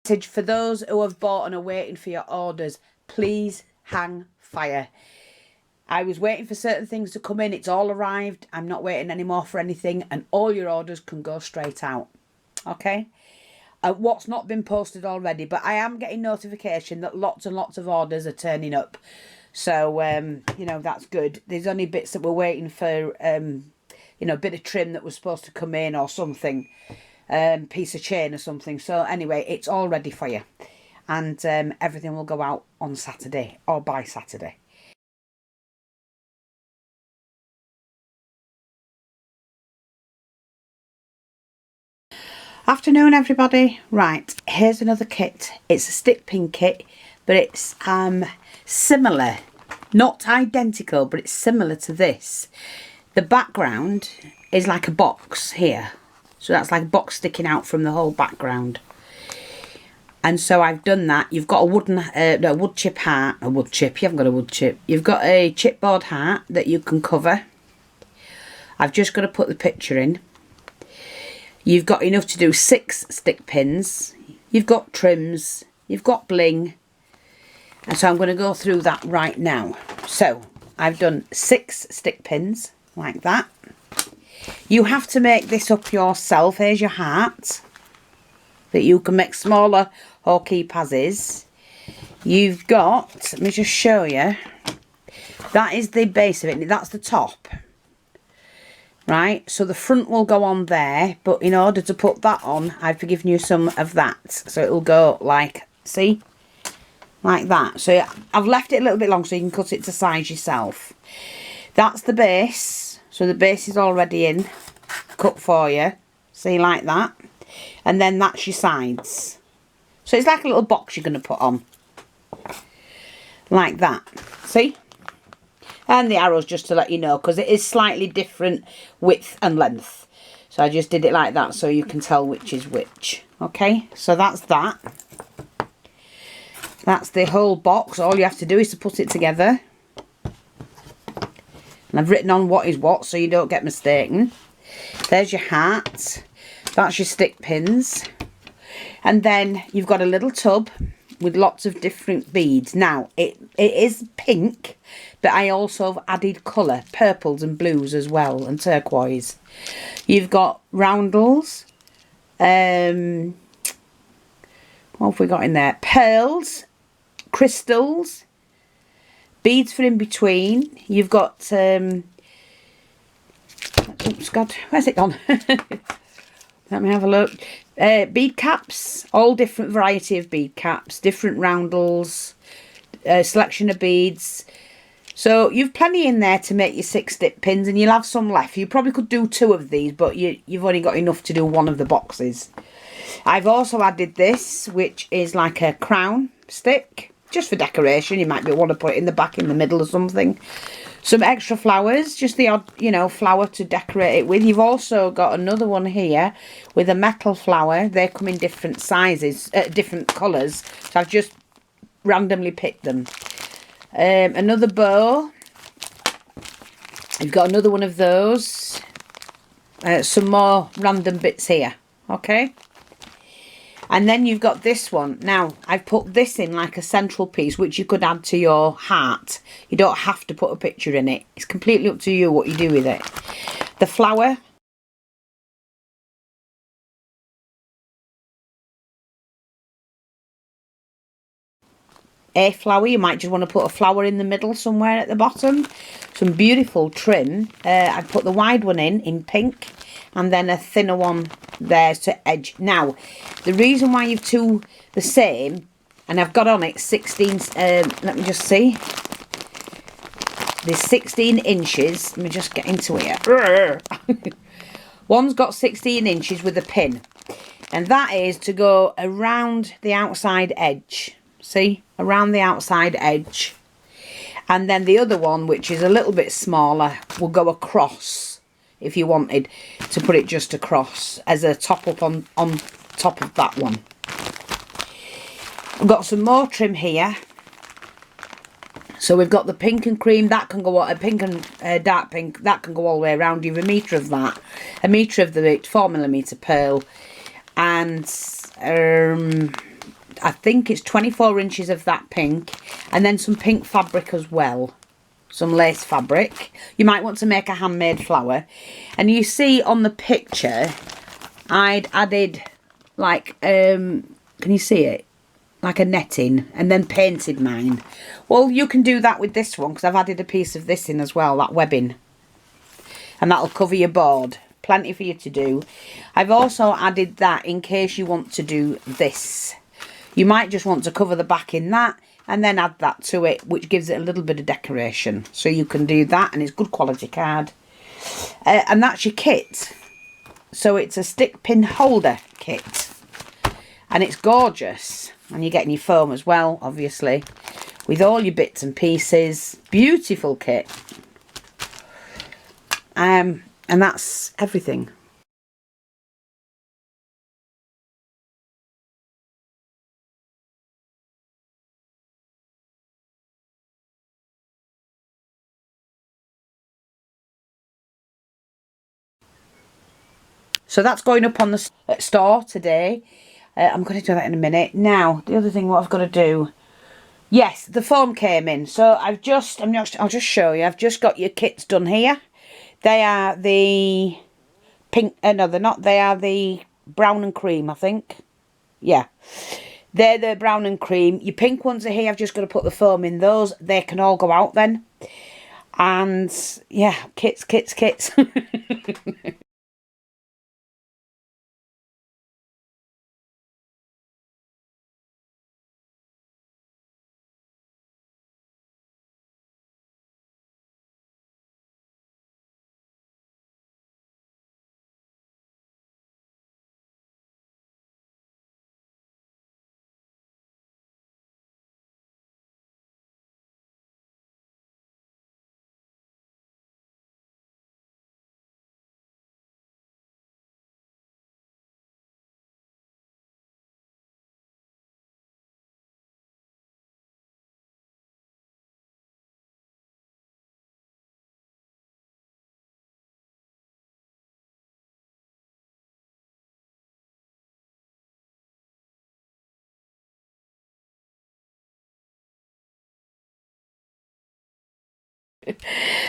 Message for those who have bought and are waiting for your orders, please hang fire. I was waiting for certain things to come in. It's all arrived. I'm not waiting anymore for anything, and all your orders can go straight out. Okay? What's not been posted already, but I am getting notification that lots and lots of orders are turning up. So, you know, that's good. There's only bits that we're waiting for, you know, a bit of trim that was supposed to come in or something. Piece of chain or something. So anyway, it's all ready for you. And everything will go out on Saturday or by Saturday. Afternoon, everybody. Right, here's another kit. It's a Stickpin kit, but it's similar, not identical, but it's similar to this. The background is like a box here, so that's like a box sticking out from the whole background. And so I've done that. You've got a wooden, no, wood chip heart, a wood chip. You haven't got a wood chip. You've got a chipboard heart that you can cover. I've just got to put the picture in. You've got enough to do 6 stick pins. You've got trims. You've got bling. And so I'm going to go through that right now. So I've done 6 stick pins like that. You have to make this up yourself. Here's your heart that you can make smaller or keep as is. You've got, let me just show you. That is the base of it. That's the top. Right, so the front will go on there, but in order to put that on, I've given you some of that. So it'll go like, see? Like that. So I've left it a little bit long so you can cut it to size yourself. That's the base. So the base is already in, cut for you. See, like that. And then that's your sides. So it's like a little box you're going to put on. Like that. See? And the arrows, just to let you know, because it is slightly different width and length. So I just did it like that so you can tell which is which. Okay, so that's that. That's the whole box. All you have to do is to put it together. And I've written on what is what so you don't get mistaken. There's your heart. That's your stick pins. And then you've got a little tub with lots of different beads. Now, it is pink, but I also have added colour, purples and blues as well, and turquoise. You've got roundels. What have we got in there? Pearls, crystals, beads for in between. You've got, oops, God, where's it gone? Let me have a look. Bead caps, all different variety of bead caps, different roundels, selection of beads. So you've plenty in there to make your 6 stick pins, and you'll have some left. You probably could do 2 of these, but you've only got enough to do 1 of the boxes. I've also added this, which is like a crown stick, just for decoration. You might want to put it in the back, in the middle or something. Some extra flowers, just the odd, you know, flower to decorate it with. You've also got another one here with a metal flower. They come in different sizes, different colours. So I've just randomly picked them. Another bow. You've got another one of those. Some more random bits here. Okay. And then you've got this one. Now, I've put this in like a central piece, which you could add to your heart. You don't have to put a picture in it. It's completely up to you what you do with it. The flower. A flower. You might just want to put a flower in the middle somewhere at the bottom. Some beautiful trim. I've put the wide one in pink. And then a thinner one there to edge. Now, the reason why you've 2 the same, and I've got on it 16, let me just see. There's 16 inches. Let me just get into it. One's got 16 inches with a pin. And that is to go around the outside edge. See? Around the outside edge. And then the other one, which is a little bit smaller, will go across. If you wanted to put it just across as a top up on top of that one. We've got some more trim here. So we've got the pink and cream, that can go, pink and dark pink, that can go all the way around. You have a metre of that, a metre of the 4mm pearl, and I think it's 24 inches of that pink, and then some pink fabric as well. Some lace fabric. You might want to make a handmade flower. And you see on the picture, I'd added like, can you see it? Like a netting, and then painted mine. Well, you can do that with this one, because I've added a piece of this in as well, that webbing. And that'll cover your board. Plenty for you to do. I've also added that in case you want to do this. You might just want to cover the back in that, and then add that to it, which gives it a little bit of decoration. So you can do that, and it's good quality card. And that's your kit. So it's a stick pin holder kit. And it's gorgeous. And you're getting your foam as well, obviously. With all your bits and pieces. Beautiful kit. And that's everything. So that's going up on the store today. I'm going to do that in a minute. Now, the other thing what I've got to do. Yes, the foam came in. So I'll just show you. I've just got your kits done here. They are the pink, no they're not. They are the brown and cream, I think. Yeah. They're the brown and cream. Your pink ones are here. I've just got to put the foam in those. They can all go out then. And yeah, kits.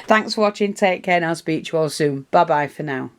Thanks for watching. Take care and I'll speak to you all soon. Bye bye for now.